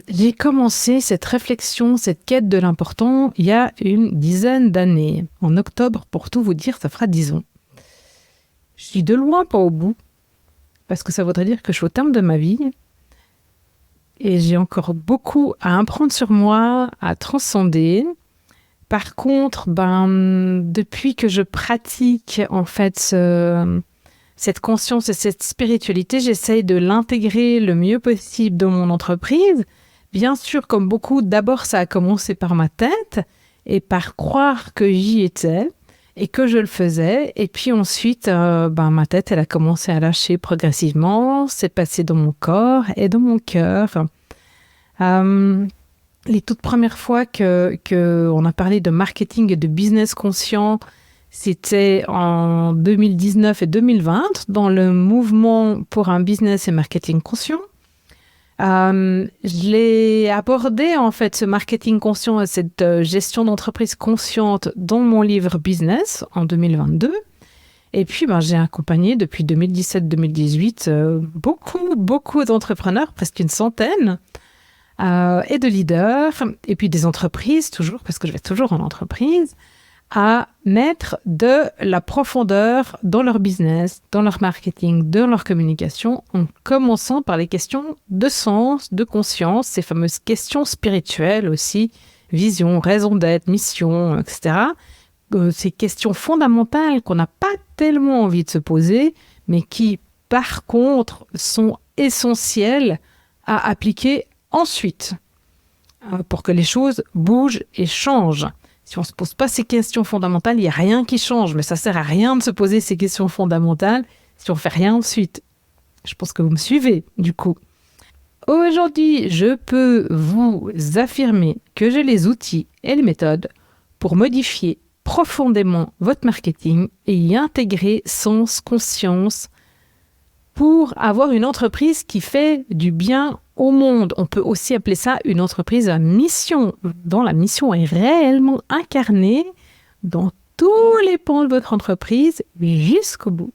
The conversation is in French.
J'ai commencé cette réflexion, cette quête de l'important il y a une dizaine d'années. En octobre, pour tout vous dire, ça fera 10 ans. Je suis de loin pas au bout, parce que ça voudrait dire que je suis au terme de ma vie. Et j'ai encore beaucoup à apprendre sur moi, à transcender. Par contre, depuis que je pratique en fait cette conscience et cette spiritualité, j'essaye de l'intégrer le mieux possible dans mon entreprise. Bien sûr, comme beaucoup, d'abord ça a commencé par ma tête et par croire que j'y étais et que je le faisais. Et puis ensuite, ma tête, elle a commencé à lâcher progressivement. C'est passé dans mon corps et dans mon cœur. Les toutes premières fois qu'on a parlé de marketing et de business conscient, c'était en 2019 et 2020, dans le mouvement pour un business et marketing conscient. Je l'ai abordé, en fait, ce marketing conscient et cette gestion d'entreprise consciente dans mon livre Business en 2022. Et puis, j'ai accompagné depuis 2017-2018 beaucoup d'entrepreneurs, presque une centaine, et de leaders, et puis des entreprises, toujours, parce que je vais toujours en entreprise, à mettre de la profondeur dans leur business, dans leur marketing, dans leur communication, en commençant par les questions de sens, de conscience, ces fameuses questions spirituelles aussi, vision, raison d'être, mission, etc. Ces questions fondamentales qu'on n'a pas tellement envie de se poser, mais qui, par contre, sont essentielles à appliquer ensuite, pour que les choses bougent et changent. Si on ne se pose pas ces questions fondamentales, il n'y a rien qui change. Mais ça ne sert à rien de se poser ces questions fondamentales si on ne fait rien ensuite. Je pense que vous me suivez, du coup. Aujourd'hui, je peux vous affirmer que j'ai les outils et les méthodes pour modifier profondément votre marketing et y intégrer sens, conscience, pour avoir une entreprise qui fait du bien au monde. On peut aussi appeler ça une entreprise à mission, dont la mission est réellement incarnée dans tous les pans de votre entreprise jusqu'au bout.